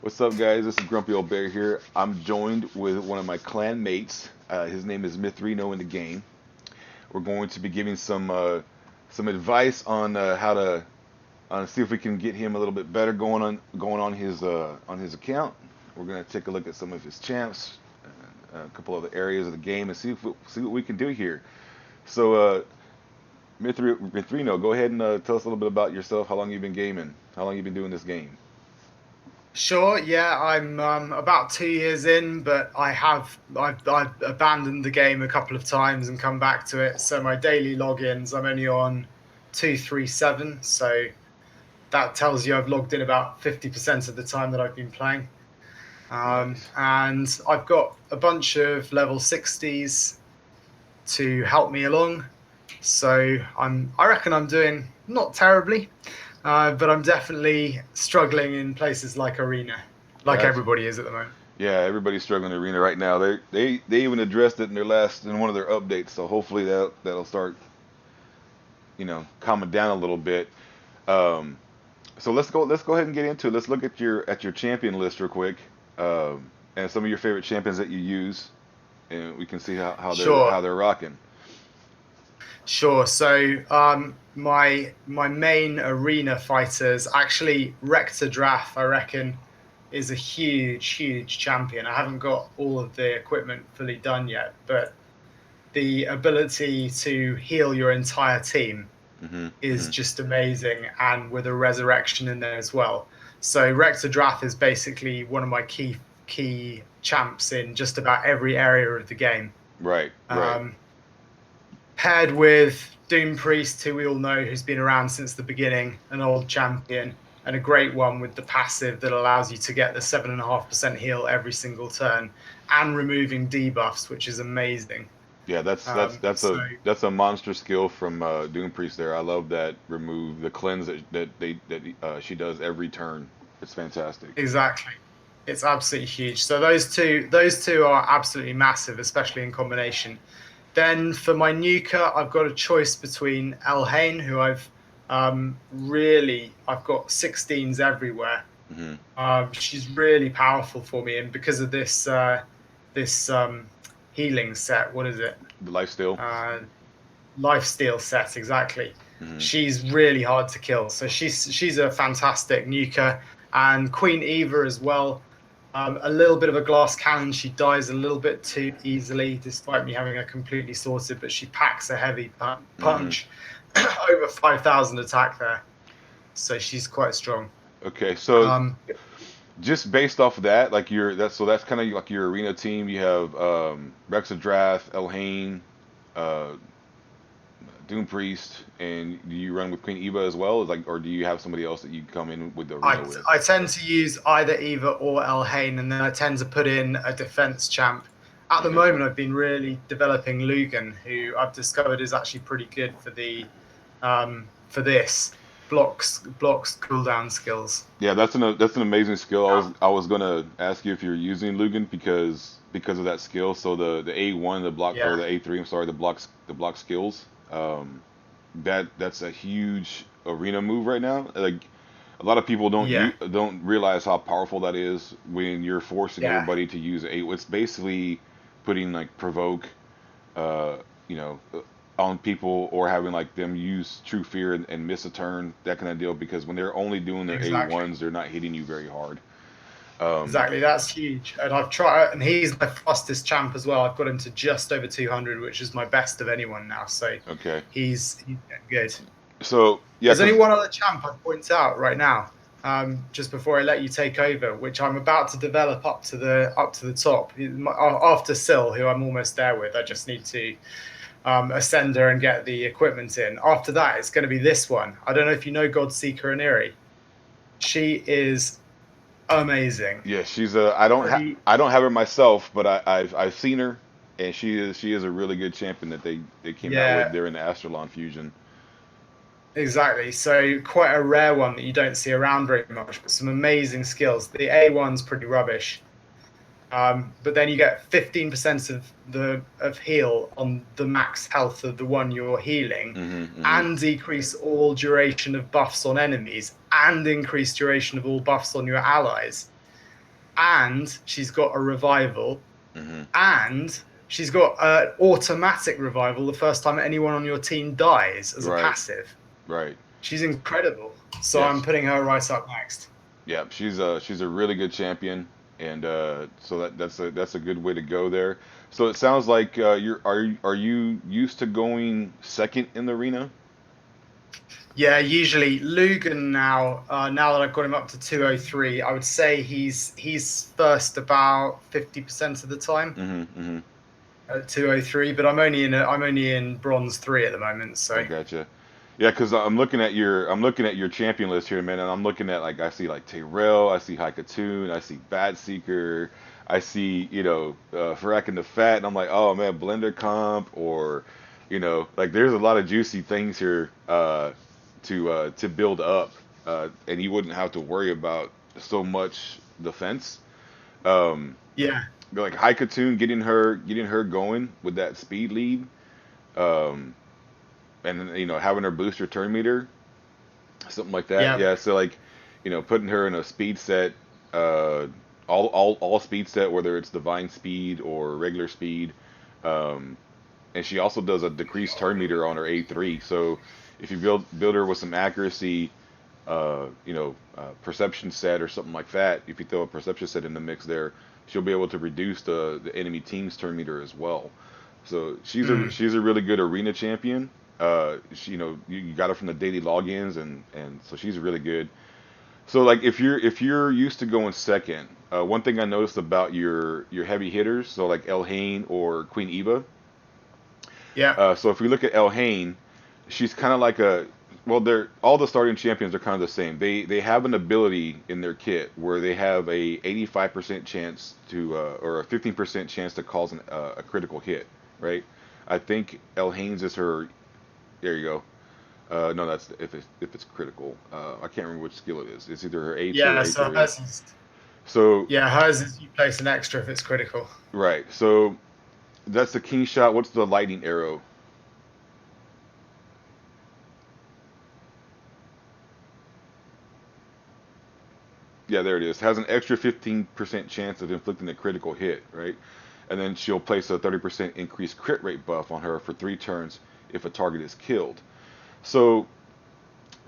What's up, guys? This is Grumpy Old Bear here. I'm joined with one of my clan mates. His name is Mithrino in the game. We're going to be giving some advice on how to see if we can get him a little bit better going on his account. We're going to take a look at some of his champs, a couple other areas of the game, and see what we can do here. So, Mithrino, go ahead and tell us a little bit about yourself. How long you've been gaming? How long you've been doing this game? Sure, yeah, I'm about 2 years in, but I've abandoned the game a couple of times and come back to it. So my daily logins, I'm only on 237, so that tells you I've logged in about 50% of the time that I've been playing. Nice. And I've got a bunch of level 60s to help me along. So I reckon I'm doing not terribly, but I'm definitely struggling in places like Arena, like Gotcha. everybody is at the moment. Yeah, everybody's struggling in arena right now. They even addressed it in one of their updates. So hopefully that'll start calming down a little bit. Um, so let's go ahead and get into it. Let's look at your champion list real quick, and some of your favorite champions that you use, and we can see Sure, how they're rocking. sure. So my main Arena fighters actually Rector Drath, I reckon, is a huge champion. I haven't got all of the equipment fully done yet, but the ability to heal your entire team Hmm. is Hmm. just amazing, and with a resurrection in there as well. So Rector Drath is basically one of my key champs in just about every area of the game. Right, right. Um, Paired with Doom Priest, who we all know who's been around since the beginning, an old champion, and a great one with the passive that allows you to get the 7.5% heal every single turn, and removing debuffs, which is amazing. Yeah, So that's a monster skill from Doom Priest there. I love that remove the cleanse that she does every turn. It's fantastic. exactly. It's absolutely huge. So those two are absolutely massive, especially in combination. Then for my nuker, I've got a choice between Elhain, who I've got 16s everywhere. Hmm. She's really powerful for me, and because of this healing set, what is it? The life steal. Uh, Lifesteal set, exactly. Hmm. She's really hard to kill. So she's a fantastic nuker, and Queen Eva as well. A little bit of a glass cannon. She dies a little bit too easily, despite me having her completely sorted. But she packs a heavy Hmm. punch, over 5,000 attack there. So she's quite strong. Okay, so Um, just based off of that, like that's kind of like your arena team. You have Rexadrath, Elhain, uh, Doom Priest, and do you run with Queen Eva as well? Like, or do you have somebody else that you come in with the arena I with? I tend to use either Eva or Elhain, and then I tend to put in a defense champ. At the Okay. moment, I've been really developing Lugan, who I've discovered is actually pretty good for the for this blocks cooldown skills. Yeah, that's an amazing skill. Um, I was gonna ask you if you're using Lugan because of that skill. So the A1, the block, or yeah, the A3, I'm sorry, the block skills. That's a huge arena move right now. Like a lot of people yeah, don't realize how powerful that is when you're forcing yeah, everybody to use A. It's basically putting like provoke, uh, you know, on people or having like them use true fear and miss a turn, that kind of deal. Because when they're only doing their exactly. A1s, they're not hitting you very hard. Um, Exactly, that's huge. And I've tried, and he's my fastest champ as well. I've got him to just over 200, which is my best of anyone now. So okay, he's getting good. so yeah, There's only because one other champ I'd point out right now, just before I let you take over, which I'm about to develop up to the top. After Syl, who I'm almost there with, I just need to ascend her and get the equipment in. After that, it's going to be this one. I don't know if you know Godseeker Aniri. She is amazing. yeah, Pretty, I don't have her myself, but I've seen her, and she is a really good champion that they came out with yeah, during the Astralon fusion. exactly. So quite a rare one that you don't see around very much, but some amazing skills. The A1's pretty rubbish. But then you get 15% of heal on the max health of the one you're healing, Hmm. Hmm. and decrease all duration of buffs on enemies, and increase duration of all buffs on your allies. and she's got a revival, Hmm. and she's got an automatic revival the first time anyone on your team dies as a Right. passive. Right. She's incredible. So I'm Yes. putting her right up next. Yeah. She's a really good champion, and so that's a good way to go there. So it sounds like are you used to going second in the arena? Yeah, usually Lugan now. Now that I've got him up to 203, I would say he's first about 50% of the time Hmm. Hmm. at 203. But I'm only in bronze three at the moment. I So gotcha. Yeah, because I'm looking at your champion list here, man, and I'm looking at like I see like Tyrell, I see Haikatoon, I see Bat Seeker, I see Farak and the Fat, and I'm like, oh man, Blender Comp, or like there's a lot of juicy things here to build up, and you wouldn't have to worry about so much defense. Um, yeah, like Haikatoon getting her going with that speed lead. Um, and then, having her boost her turn meter, something like that. yeah, Yeah, so like, putting her in a speed set, uh, all speed set, whether it's divine speed or regular speed, um, and she also does a decreased turn meter on her A3. So if you build her with some accuracy, perception set or something like that, if you throw a perception set in the mix there, she'll be able to reduce the enemy team's turn meter as well. So she's a mm, she's a really good arena champion. You got her from the daily logins, and so she's really good. So like if you're used to going second, one thing I noticed about your heavy hitters, so like Elhain or Queen Eva. yeah. So if we look at Elhain, she's kind of like a well, they're all the starting champions are kind of the same. They have an ability in their kit where they have a 85% chance to or a 15% chance to cause a critical hit, right? I think Elhain's is her. There you go. No, that's if it's critical. I can't remember which skill it is. It's either her A2 or Yeah, so A3. yeah, hers is you place an extra if it's critical. Right. So that's the king shot. What's the lightning arrow? Yeah, there it is. Has an extra 15% chance of inflicting a critical hit, right? And then she'll place a 30% increased crit rate buff on her for 3 turns if a target is killed. So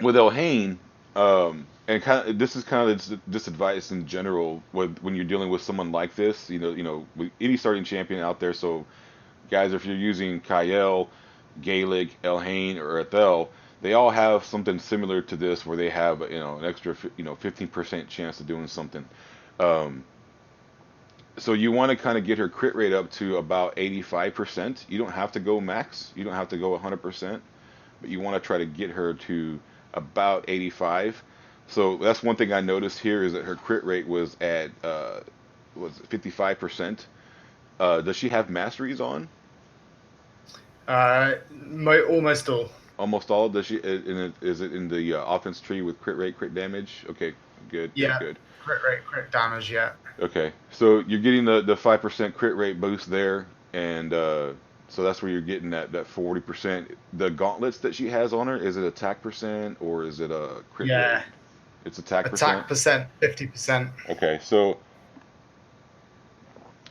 with Elhain, and kind of this is kind of this advice in general when you're dealing with someone like this, with any starting champion out there. So guys, if you're using Kyle, Gaelic, Elhain, or Ethel, they all have something similar to this where they have an extra 15% chance of doing something. Um, so you want to kind of get her crit rate up to about 85%. You don't have to go max. You don't have to go 100%, but you want to try to get her to about 85. So that's one thing I noticed here is that her crit rate was at was 55%. Does she have masteries on? Almost all. Almost all. Does she? Is it in the offense tree with crit rate, crit damage? Okay, good, good, Yeah, good. crit rate, crit damage. Yeah. Okay, so you're getting the 5% crit rate boost there, and so that's where you're getting that 40%. The gauntlets that she has on her, is it attack percent or is it a crit rate? Yeah. It's attack percent. Attack percent, 50%. Okay, so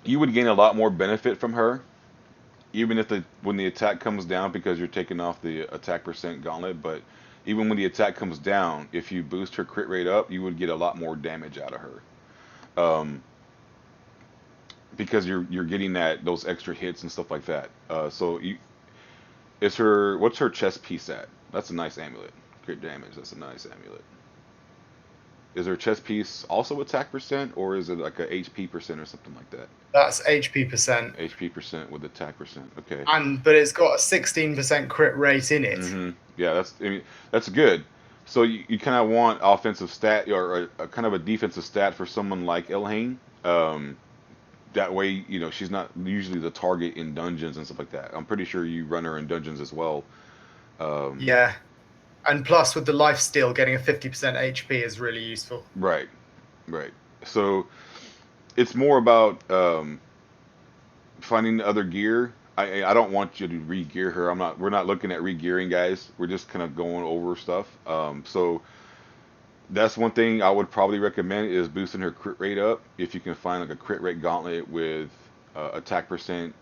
you would gain a lot more benefit from her, even if when the attack comes down because you're taking off the attack percent gauntlet. But even when the attack comes down, if you boost her crit rate up, you would get a lot more damage out of her. Um, because you're getting those extra hits and stuff like that. So what's her chest piece at? That's a nice amulet. Crit damage. That's a nice amulet. Is her chest piece also attack percent, or is it like a HP percent or something like that? That's HP percent. HP percent with attack percent. Okay. But it's got a 16% crit rate in it. Yeah, that's good. So you kind of want offensive stat or a kind of a defensive stat for someone like Elhain. Um, that way, she's not usually the target in dungeons and stuff like that. I'm pretty sure you run her in dungeons as well. Um, Yeah. And plus with the life steal, getting a 50% HP is really useful. right, right. So it's more about finding other gear. I don't want you to re-gear her. We're not looking at re-gearing, guys. We're just kind of going over stuff. So that's one thing I would probably recommend is boosting her crit rate up. If you can find like a crit rate gauntlet with attack percent,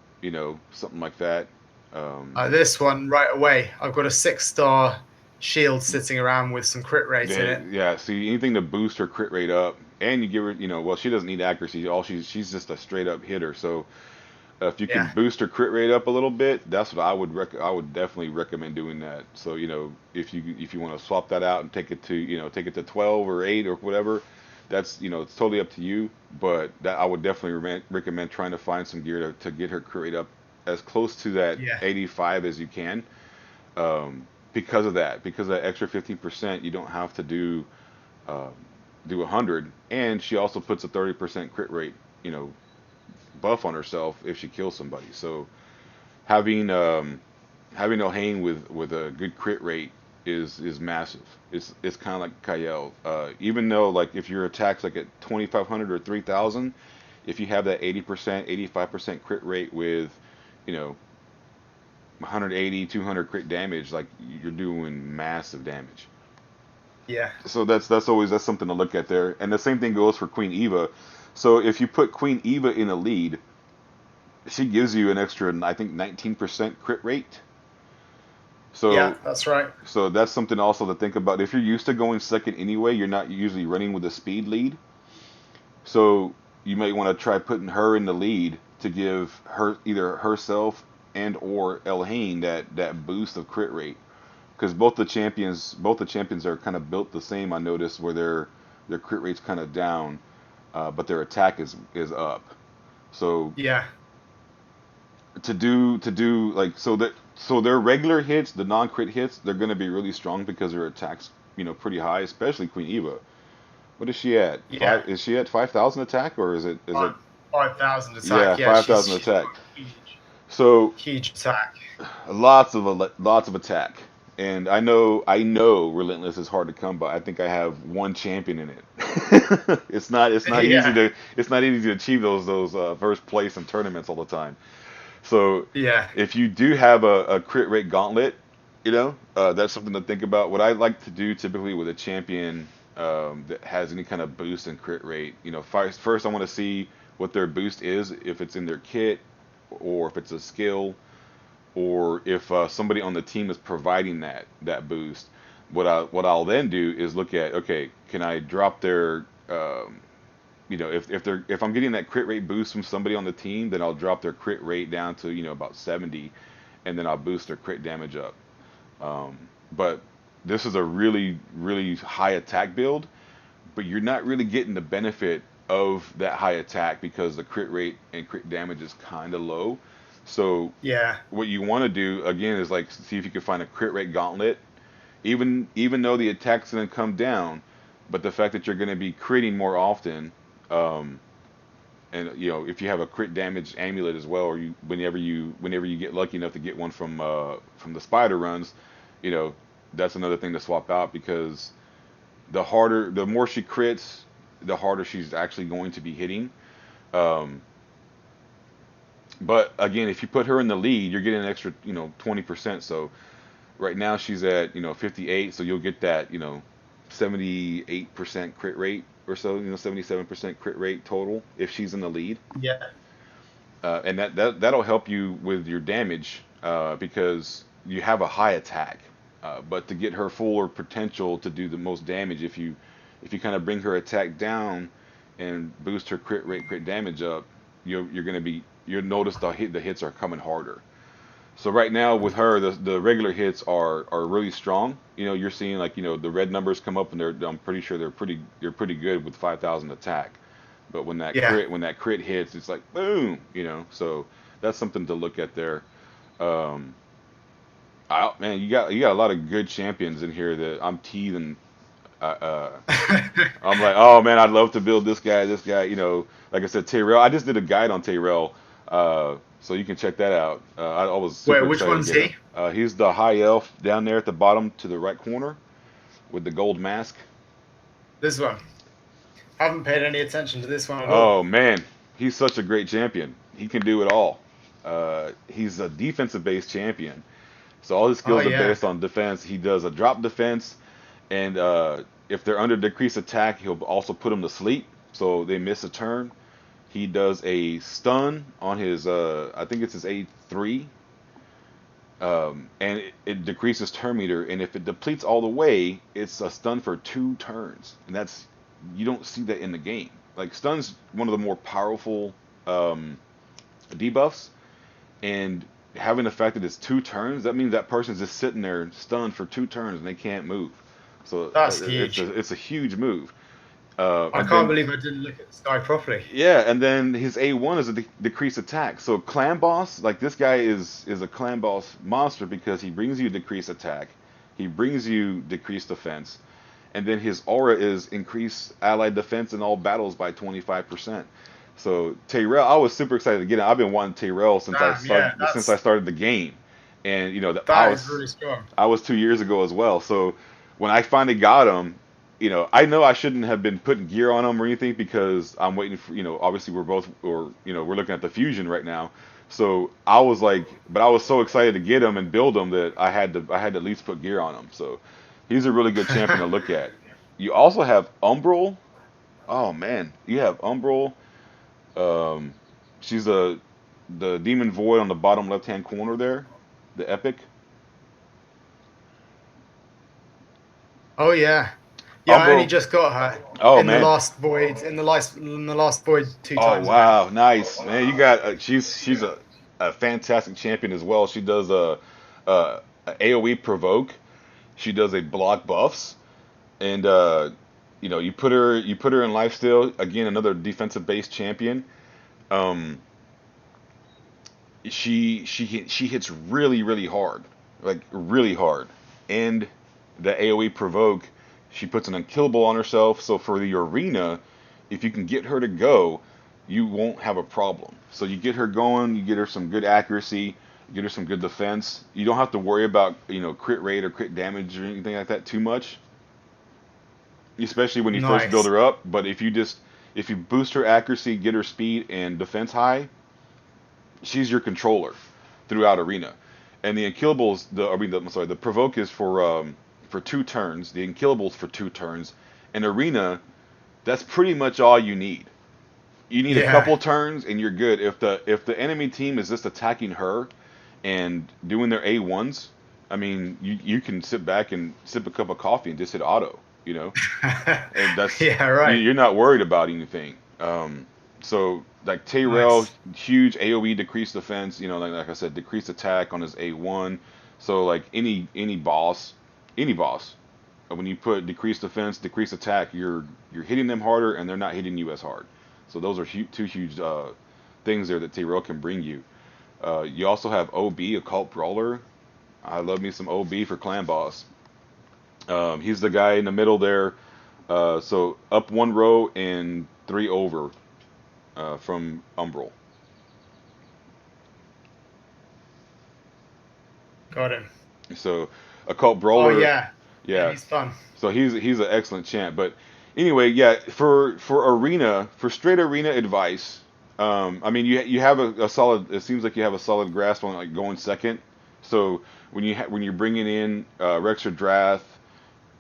something like that. Um, This one right away. I've got a 6-star shield sitting around with some crit rate in it. yeah, see anything to boost her crit rate up, and you give her, well, she doesn't need accuracy. All she's just a straight up hitter. So if you can Yeah, boost her crit rate up a little bit, that's what I would definitely recommend doing that. So if you want to swap that out and take it to 12 or 8 or whatever, that's it's totally up to you. But that I would definitely recommend trying to find some gear to get her crit rate up as close to that yeah, 85 as you can. Because of that extra 15%, you don't have to um, do 100, and she also puts a 30% crit rate, you know, buff on herself if she kills somebody. So having having Ohane with a good crit rate is massive. It's kind of like Kael. Even though like if your attack's like at 2,500 or 3,000, if you have that 80%, 85% crit rate with, you know, 180, 200 crit damage, like you're doing massive damage. yeah, So that's something to look at there. And the same thing goes for Queen Eva. So if you put Queen Eva in a lead, she gives you an extra, I think, 19% crit rate. yeah. So That's right. so that's something also to think about. If you're used to going second anyway, you're not usually running with a speed lead. So you might want to try putting her in the lead to give her either herself and or Elhain that boost of crit rate. Because both the champions are kind of built the same. I noticed where their crit rate's kind of down, but their attack is up. So Yeah, to do like so their regular hits, the non crit hits, they're gonna be really strong because their attacks pretty high, especially Queen Eva. What is she at? yeah. Five? Is she at 5,000 attack or is it? 5,000 Yeah, attack. Yeah, 5,000 she's attack. got huge, So huge attack. lots of attack. And I know Relentless is hard to come by. I think I have one champion in it. It's not easy Yeah, to achieve those first place in tournaments all the time. So yeah, if you do have a crit rate gauntlet, that's something to think about. What I like to do typically with a champion that has any kind of boost in crit rate, first I want to see what their boost is, if it's in their kit or if it's a skill or if somebody on the team is providing that boost. What I'll then do is look at, okay, can I drop their if I'm getting that crit rate boost from somebody on the team, then I'll drop their crit rate down to about 70, and then I'll boost their crit damage up. But this is a really really high attack build, but you're not really getting the benefit of that high attack because the crit rate and crit damage is kind of low. So yeah, what you want to do again is like see if you can find a crit rate gauntlet, even though the attack's going to come down, but the fact that you're going to be critting more often, um, and if you have a crit damage amulet as well, or whenever you get lucky enough to get one from the spider runs, you know that's another thing to swap out because the more she crits, the harder she's actually going to be hitting. Um, but again, if you put her in the lead, you're getting an extra 20%. So right now she's at 58, so you'll get that 78% crit rate or so, 77% crit rate total if she's in the lead. yeah, And that'll help you with your damage because you have a high attack. But to get her fuller potential to do the most damage, if you kind of bring her attack down and boost her crit rate, crit damage up, you're gonna be you'll notice the hits are coming harder. So right now with her, the regular hits are really strong. You're seeing like the red numbers come up, and I'm pretty sure they're pretty good with 5,000 attack. But yeah. when that crit hits, it's like boom. So that's something to look at there. Um, man, you got a lot of good champions in here that I'm teething. I'm like, oh man, I'd love to build this guy, this guy. Like I said, Tyrell. I just did a guide on Tyrell, so you can check that out. I was Wait, super which excited to one's get him. he? He's the high elf down there at the bottom to the right corner with the gold mask. This one. Haven't paid any attention to this one at all. Oh man, he's such a great champion. He can do it all. He's a defensive based champion, so all his Oh skills are yeah, based on defense. He does a drop defense, and if they're under decreased attack, he'll also put them to sleep, so they miss a turn. He does a stun on his, I think it's his A3, and it decreases turn meter. And if it depletes all the way, it's a stun for 2 turns, and that's you don't see that in the game. Like stun's one of the more powerful debuffs, and having the fact that it's 2 turns, that means that person's just sitting there stunned for 2 turns and they can't move. So That's it's huge. a huge move. I And can't then believe I didn't look at this guy properly. yeah, and then his A1 is a decreased attack. So clan boss, like this guy is a clan boss monster because he brings you decreased attack, he brings you decreased defense, and then his aura is increased allied defense in all battles by 25%. So Tayrell, I was super excited to get it. I've been wanting Tayrell Damn, yeah, since I started the game, and that is really strong. I was 2 years ago as well. So when I finally got him, I know I shouldn't have been putting gear on him or anything because I'm waiting for, obviously we're looking at the fusion right now. So I was like, but I was so excited to get him and build him that I had to at least put gear on him. So he's a really good champion to look at. You also have Umbral. Oh man, you have Umbral. Um, she's the Demon Void on the bottom left hand corner there, the epic. Oh yeah, yeah. I only Umbral. just got her Oh in the man. last void. In the last void two Oh times ago. wow, nice man. You got she's a fantastic champion as well. She does a AOE provoke. She does a block buffs, and you put her in lifesteal again. Another defensive based champion. Um, she hits really hard, like really hard, and the AOE provoke. She puts an unkillable on herself. So for the arena, if you can get her to go, you won't have a problem. So you get her going, you get her some good accuracy, you get her some good defense. You don't have to worry about crit rate or crit damage or anything like that too much, especially when you first build Nice. her up. But if you boost her accuracy, get her speed and defense high, she's your controller throughout arena. And the unkillables, I'm sorry, the provoke is for 2 turns. The unkillables for 2 turns. In arena, that's pretty much all you need. You need a Yeah. couple turns and you're good. If the enemy team is just attacking her and doing their A1s, I mean, you can sit back and sip a cup of coffee and just hit auto, and Yeah. Right. you're not worried about anything. So like Tayrell, Nice. huge AOE decreased defense, like I said, decreased attack on his A1. So like any boss, when you put decreased defense, decreased attack, you're hitting them harder and they're not hitting you as hard. So those are two huge things there that Tayrell can bring you. You also have OB, Occult Brawler. I love me some OB for Clan Boss. He's the guy in the middle there. So up 1 row and 3 over from Umbral. Got him. So Occult Oh Brawler, yeah. Yeah. yeah. He's fun. So he's an excellent champ. But anyway, yeah, for arena, for straight arena advice, I mean you have a solid. It seems like you have a solid grasp on like going second. So when you're bringing in Rexer Drath,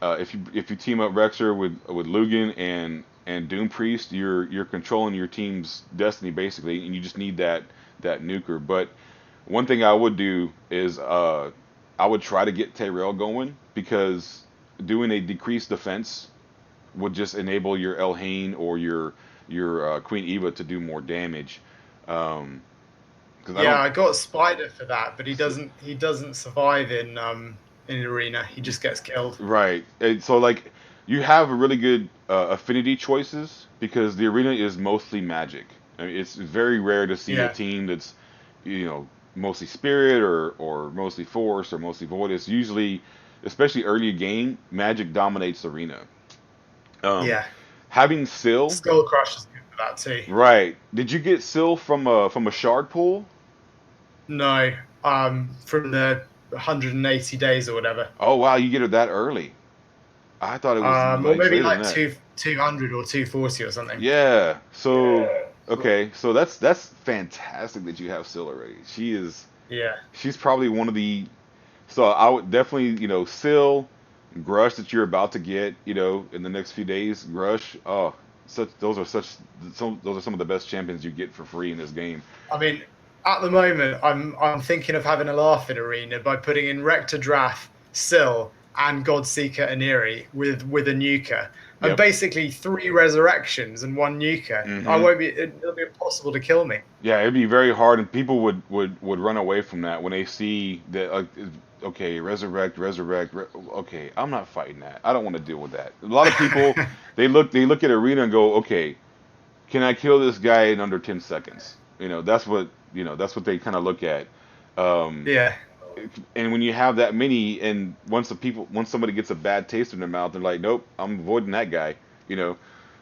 if you team up Rexer with Lugan and Doom Priest, you're controlling your team's destiny basically, and you just need that nuker. But one thing I would do is I would try to get Tayrell going because doing a decreased defense would just enable your Elhain or your Queen Eva to do more damage. Um, because I Yeah, don't I got Spider for that, but he doesn't survive in arena. He just gets killed. right. And so like you have a really good affinity choices because the arena is mostly magic. I mean, it's very rare to see a Yeah. team that's mostly spirit or mostly force or mostly void. It's usually, especially early game, magic dominates the arena. Um, Yeah. having Syl, Skull Crush is good for that too. right? Did you get Syl from a shard pool? No, from the 180 days or whatever. Oh wow, you get her that early. I thought it was Or like maybe later than like that. 200 or 240 or something. Yeah. So okay, so that's fantastic that you have Syl already. Yeah. She's probably one of the. So I would definitely Syl. Grush that you're about to get, in the next few days. Grush, oh, those are some of the best champions you get for free in this game. I mean, at the moment, I'm thinking of having a laugh in Arena by putting in Rector Drath, Syl, and Godseeker Aniri with a nuker, and Yep. basically 3 resurrections and 1 nuker. I Hmm. won't be. It'll be impossible to kill me. Yeah, it'd be very hard, and people would run away from that when they see that. Okay, resurrect. Okay, I'm not fighting that. I don't want to deal with that. A lot of people they look at Arena and go, okay, can I kill this guy in under 10 seconds? That's what they kind of look at. Um, Yeah, and when you have that many, and once somebody gets a bad taste in their mouth, they're like, nope, I'm avoiding that guy. You know,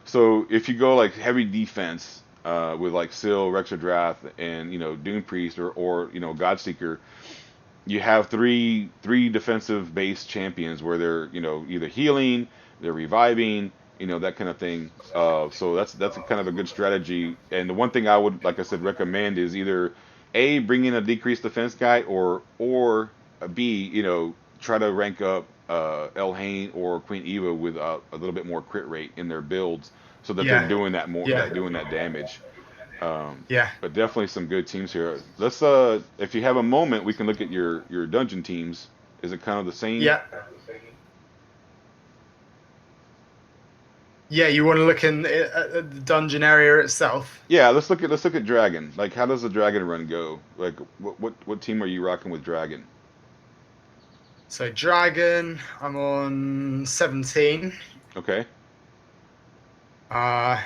so if you go like heavy defense with like Syl, Rexadrath, and Doom Priest or Godseeker, you have three defensive based champions where they're either healing, they're reviving, that kind of thing. So that's a kind of a good strategy. And the one thing I would, like I said, recommend is either A, bring in a decreased defense guy, or B, try to rank up Elhain or Queen Eva with a little bit more crit rate in their builds, so that they're yeah, doing that more, yeah, doing that damage. yeah, But definitely some good teams here. Let's if you have a moment, we can look at your dungeon teams. Is it kind of the same? yeah. Yeah, you want to look at the dungeon area itself. Yeah, let's look at Dragon. Like, how does the Dragon run go? Like, what team are you rocking with Dragon? So Dragon, I'm on 17. Okay. Uh,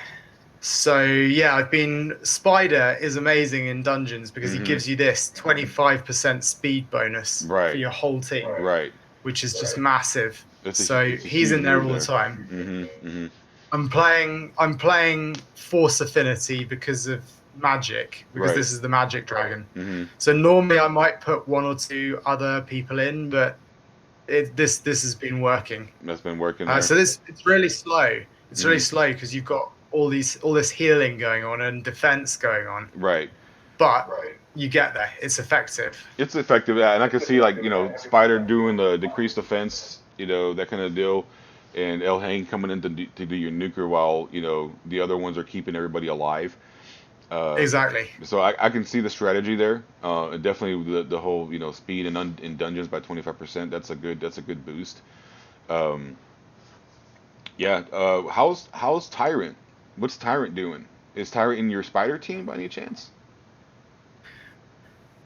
so yeah, I've been Spider is amazing in dungeons because he Mm-hmm. gives you this 25% speed bonus for Right. your whole team, Right. which is just massive. So It's a he's huge in there move all the there. time. Mm-hmm. Mm-hmm. I'm playing Force Affinity because of magic, because Right. this is the magic dragon. Mm-hmm. So normally I might put 1 or 2 other people in, but this has been working. That's been working there. So it's really slow. It's really Mm-hmm. slow because you've got all this healing going on and defense going on, Right. but you get there. It's effective. It's effective, yeah, and I can see like Spider doing the decreased defense, that kind of deal, and Elhain coming in to do your nuker while the other ones are keeping everybody alive. Uh, Exactly. so I can see the strategy there. And definitely the whole speed in dungeons by 25%. That's a good boost. Um, yeah. How's Tyrant? What's Tyrant doing? Is Tyrant in your Spider team by any chance?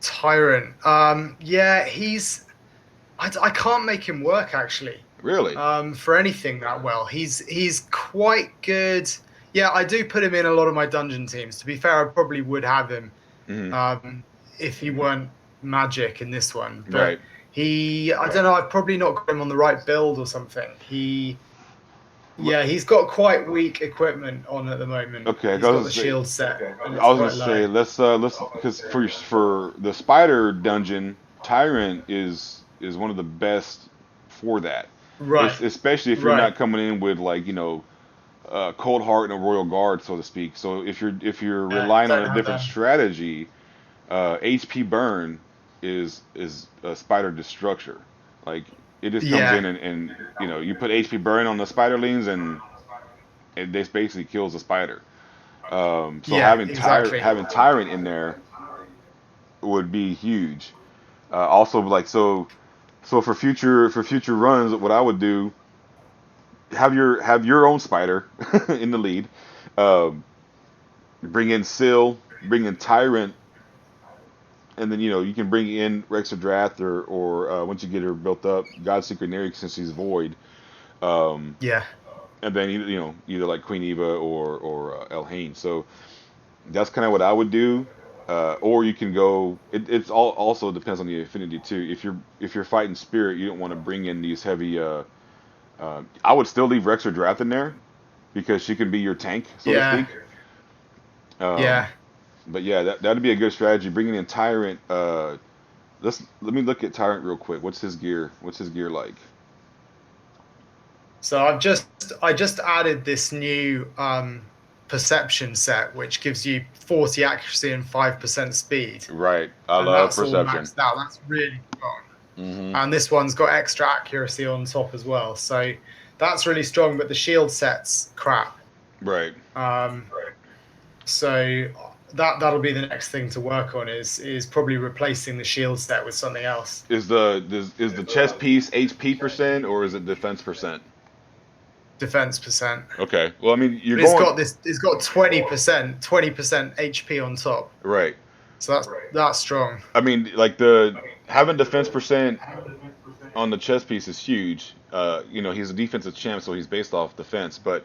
Tyrant. Yeah, I can't make him work actually. Really? For anything that well. He's quite good. Yeah, I do put him in a lot of my dungeon teams. To be fair, I probably would have him Hmm. if he weren't magic in this one. But Right. I don't know, I've probably not got him on the right build or something. Yeah, he's got quite weak equipment on at the moment. Okay, He's got the shield set, and it's I was quite gonna say low. let's because for the spider dungeon, Tyrant is one of the best for that. Right, Especially if you're right. not coming in with like Cold Heart and a Royal Guard, so to speak. So if you're Yeah, relying on don't a have different them. strategy, HP burn is a spider destructure. Like it just comes Yeah, in and you put HP burn on the spiderlings and it this basically kills the spider. So yeah, exactly. having Tyrant in there would be huge. Also, like for future runs, what I would do have your own spider in the lead. Um, bring in Syl, bring in Tyrant, and then you can bring in Rexadrath or once you get her built up, Godseeker Neri since she's void. Um, Yeah, and then either like Queen Eva or Elhain. So that's kind of what I would do. Or you can go. It's all also depends on the affinity too. If you're fighting spirit, you don't want to bring in these heavy. I would still leave Rex or Drath in there because she can be your tank, so to yeah, speak. Um, yeah. but yeah, that'd be a good strategy. Bringing in Tyrant. Let me look at Tyrant real quick. What's his gear? What's his gear like? So I just added this new perception set, which gives you 40 accuracy and 5% speed, Right. I and love that's all perception. maxed out. That's really strong. Mm-hmm. and this one's got extra accuracy on top as well. So that's really strong. But the shield set's crap. Right. Um, so that'll be the next thing to work on is probably replacing the shield set with something else. Is the chest piece HP percent or is it defense percent? Defense percent. Okay. Well, I mean, you're But it's going got this. It's got 20%, 20% HP on top. right. So that's strong. I mean, like the having defense percent on the chest piece is huge. He's a defensive champ, so he's based off defense. But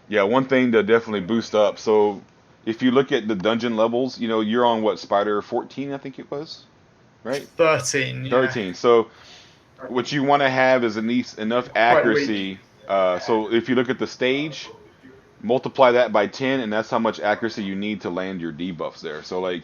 yeah, one thing to definitely boost up. So if you look at the dungeon levels, you're on what, Spider 14, I think it was, right? 13. Yeah. 13. So what you want to have is at least enough Quite weak. accuracy. So if you look at the stage, multiply that by 10, and that's how much accuracy you need to land your debuffs there. So like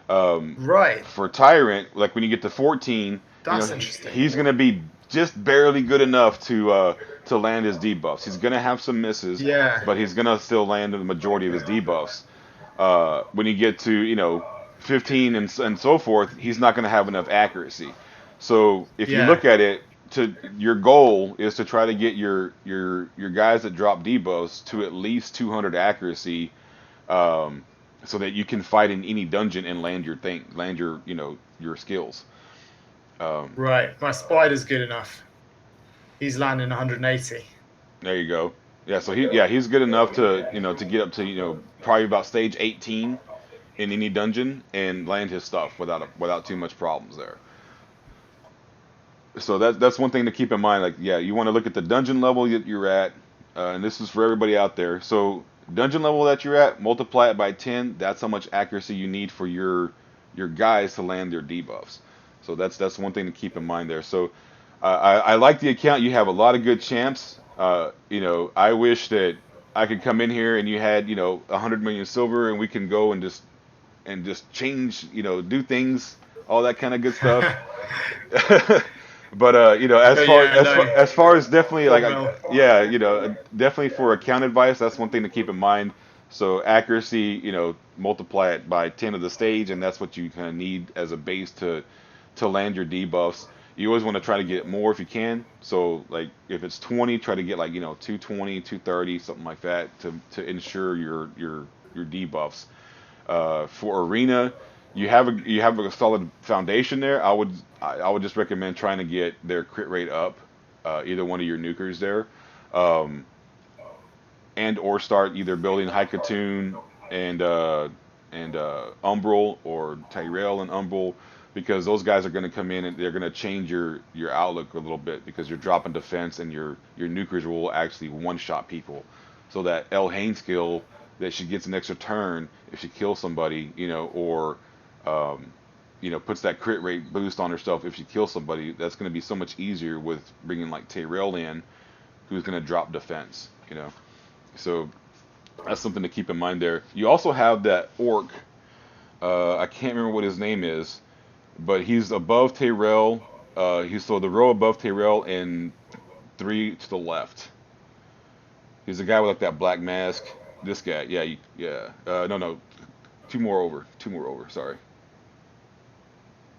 Right. for Tyrant, like when you get to 14, That's interesting. he's gonna be just barely good enough to land his debuffs. He's gonna have some misses, Yeah. but he's gonna still land the majority of his debuffs. When you get to 15 and so forth, he's not gonna have enough accuracy. So if you Yeah. look at it, to your goal is to try to get your guys that drop debuffs to at least 200 accuracy, so that you can fight in any dungeon and land your skills. Right. My spider's good enough. He's landing 180. There you go. Yeah, so he's good enough to get up to probably about stage 18 in any dungeon and land his stuff without too much problems there. So that's one thing to keep in mind. Like, yeah, you want to look at the dungeon level that you're at, and this is for everybody out there. So dungeon level that you're at, multiply it by 10. That's how much accuracy you need for your guys to land their debuffs. So that's one thing to keep in mind there. So I like the account. You have a lot of good champs. I wish that I could come in here and you had 100 million silver and we can go and just change, do things, all that kind of good stuff. But as far as definitely definitely for account advice, that's one thing to keep in mind. So accuracy, multiply it by 10 of the stage, and that's what you kind of need as a base to land your debuffs. You always want to try to get more if you can. So like if it's 20, try to get 220, 230, something like that to ensure your debuffs. For arena, you have a solid foundation there. I would just recommend trying to get their crit rate up, either one of your nukers there, and or start either building Haikatoon and Umbral, or Tyrell and Umbral, because those guys are going to come in and they're going to change your outlook a little bit, because you're dropping defense and your nukers will actually one-shot people. So that Elhain skill that she gets an extra turn if she kills somebody, or puts that crit rate boost on herself if she kills somebody. That's going to be so much easier with bringing like Tyrell in, who's going to drop defense. So that's something to keep in mind there. You also have that orc. I can't remember what his name is, but he's above Tyrell. He's so the row above Tyrell and 3 to the left. He's the guy with like that black mask. This guy, yeah. No, 2 more over. Sorry.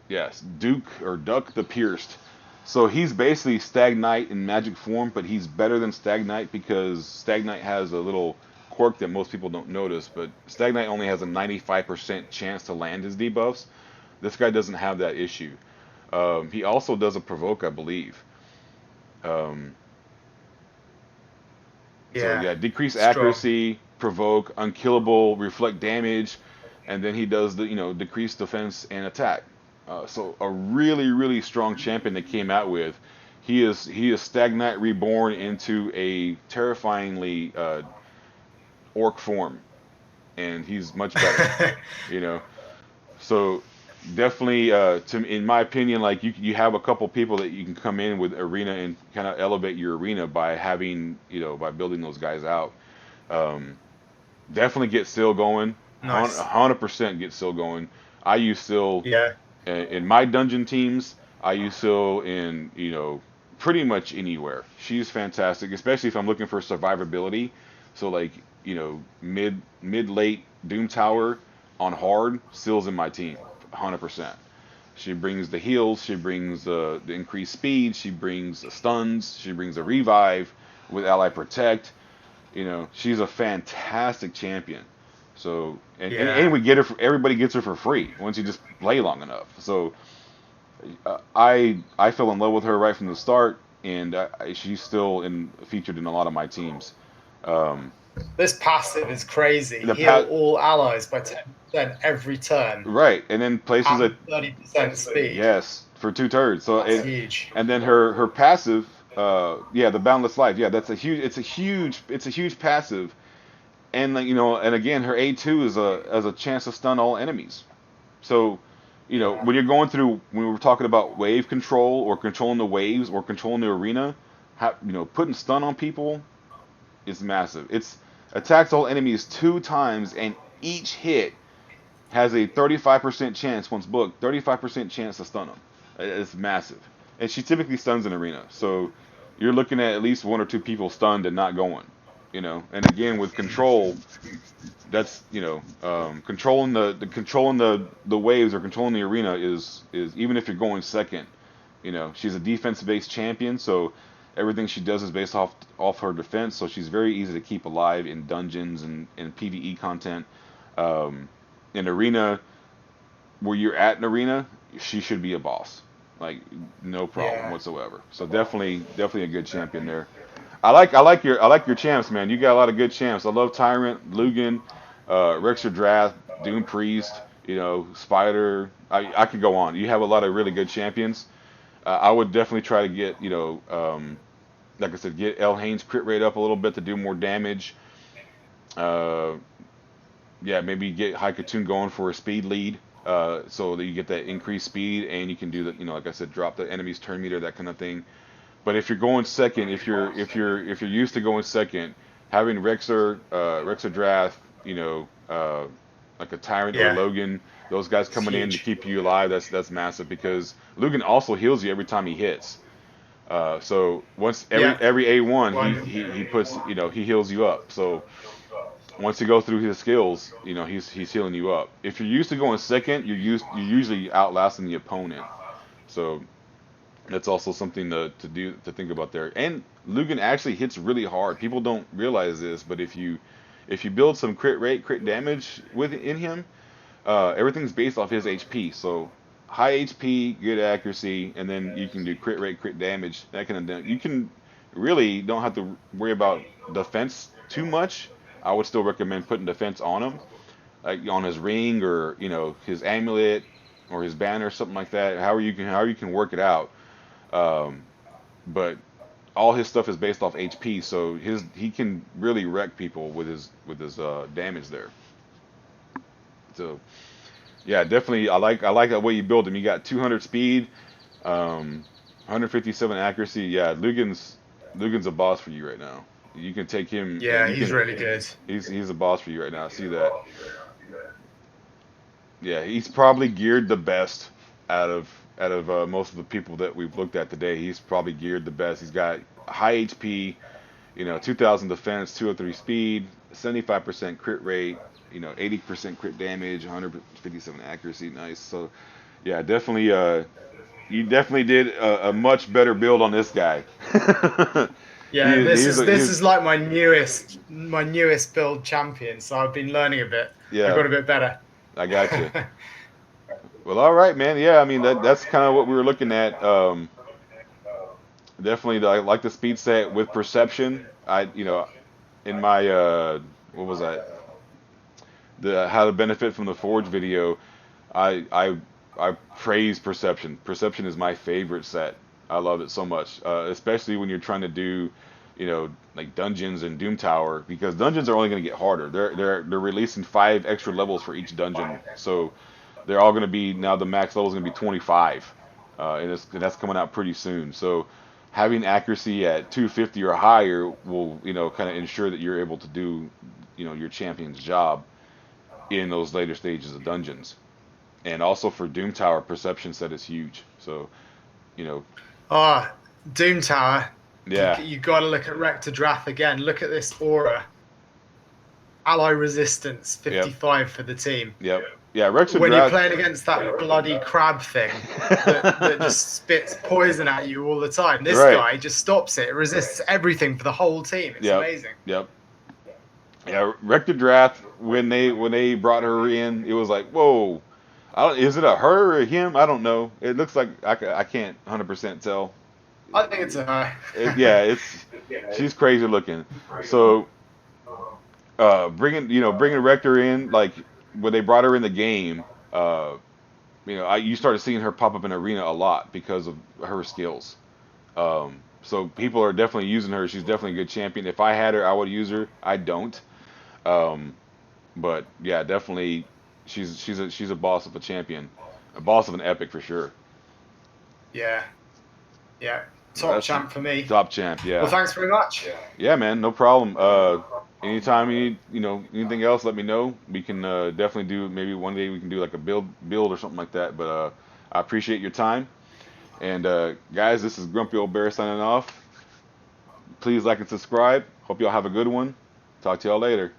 Yes, Duck the Pierced. So he's basically Stag Knight in magic form, but he's better than Stag Knight because Stag Knight has a little quirk that most people don't notice, but Stag Knight only has a 95% chance to land his debuffs. This guy doesn't have that issue. He also does a provoke, I believe. So decrease accuracy, provoke, unkillable, reflect damage, and then he does the decrease defense and attack. So a really, really strong champion that came out with. He is Stag Knight reborn into a terrifyingly orc form, and he's much better. So definitely, in my opinion, like you have a couple people that you can come in with arena and kind of elevate your arena by having by building those guys out. Definitely get Syl going. Nice. 100% get Syl going. I use Syl. Yeah. In my dungeon teams, I use Syl in pretty much anywhere. She's fantastic, especially if I'm looking for survivability. So like mid late Doom Tower on hard, Syl's in my team, 100%. She brings the heals. She brings the increased speed. She brings the stuns. She brings a revive with ally protect. She's a fantastic champion. So and Yeah. we get her. Everybody gets her for free once you just play long enough. So I fell in love with her right from the start, and she's still featured in a lot of my teams. Um, This passive is crazy. the Heal pat all allies by 10% every turn right, and then places at that 30% speed. yes for 2 turns. So That's huge. and then her passive, yeah, the boundless life, yeah, that's a huge. It's a huge passive, and like and again, her A2 is a chance to stun all enemies. So, Yeah. when you're going through, when we're talking about wave control or controlling the waves or controlling the arena, putting stun on people is massive. It's attacks all enemies 2 times, and each hit has a 35% chance, once booked, 35% chance to stun them. It's massive. And she typically stuns in arena. So you're looking at least 1 or 2 people stunned and not going. And again, with control, that's controlling the waves or controlling the arena is even if you're going second. She's a defense based champion, so everything she does is based off her defense. So she's very easy to keep alive in dungeons and PVE content. Um, in arena, where you're at an arena, she should be a boss, like no problem Yeah. whatsoever. So definitely a good champion there. I like your champs, man. You got a lot of good champs. I love Tyrant, Lugan, Rexer Drath, Doom Priest, Spider. I could go on. You have a lot of really good champions. I would definitely try to get, like I said, get El Haynes crit rate up a little bit to do more damage. Uh, yeah, maybe get Haikatun going for a speed lead, so that you get that increased speed and you can do that. Like I said, drop the enemy's turn meter, that kind of thing. But if you're going second, if you're used to going second, having Rexer Drath, like a Tyrant or a Yeah. Logan, those guys It's coming in to huge. keep you alive, that's massive because Lugan also heals you every time he hits. So once every Yeah. every A1 Well, he puts he heals you up. So once you go through his skills, he's healing you up. If you're used to going second, you're usually outlasting the opponent. So that's also something to think about there. And Lugan actually hits really hard. People don't realize this, but if you build some crit rate, crit damage within him, everything's based off his HP. So high HP, good accuracy, and then you can do crit rate, crit damage. That kind of thing. You can really don't have to worry about defense too much. I would still recommend putting defense on him, like on his ring or his amulet or his banner, something like that. However you can work it out. Um, but all his stuff is based off HP, so he can really wreck people with his damage there. So yeah, definitely I like that way you build him. You got 200 speed, 157 accuracy. Yeah, Lugan's a boss for you right now. You can take him. yeah, You he's can. really good. He's a boss for you right now. I see that. Yeah, he's probably geared the best out of most of the people that we've looked at today. He's probably geared the best. He's got high HP, 2,000 defense, 203 speed, 75% crit rate, 80% crit damage, 157 accuracy. Nice. So yeah, definitely. You definitely did a much better build on this guy. Yeah, this He's is like my newest build champion, so I've been learning a bit. I yeah. got a bit better. I got you. Well, all right, man. Yeah, I mean that's kind of what we were looking at. Definitely, I like the speed set with perception. In my what was that? The how to benefit from the Forge video. I praise perception. Perception is my favorite set. I love it so much, especially when you're trying to do, like dungeons and Doom Tower, because dungeons are only going to get harder. They're releasing 5 extra levels for each dungeon, so they're all going to be now the max level is going to be 25, and that's coming out pretty soon. So having accuracy at 250 or higher will kind of ensure that you're able to do your champion's job in those later stages of dungeons. And also for Doom Tower, perception set is huge. So, you know, Oh, Doom Tower. yeah, You got to look at Rector Drath again. Look at this aura. Ally resistance yep, 55 for the team. yep, Yeah, Rector when you're Draft. playing against that bloody crab thing that just spits poison at you all the time. This Right. guy just stops it, resists everything for the whole team. It's Yep. amazing. Yep. Yeah, Rector Draft. When they brought her in, it was like, whoa. Is it a her or a him? I don't know. It looks like I can't 100% tell. I think it's a Yeah, she's crazy looking. So bringing Rector in, like when they brought her in the game, you started seeing her pop up in arena a lot because of her skills. So people are definitely using her. She's definitely a good champion. If I had her, I would use her. I don't. Um, but yeah, definitely, she's a boss of a champion, a boss of an epic for sure. yeah, yeah, top That's champ for me. top champ. Well, Yeah, thanks very much. yeah, man, no problem. Anytime you need, anything else, let me know. We can definitely do. Maybe one day we can do like a build or something like that. But I appreciate your time. And guys, this is Grumpy Old Bear signing off. Please like and subscribe. Hope y'all have a good one. Talk to y'all later.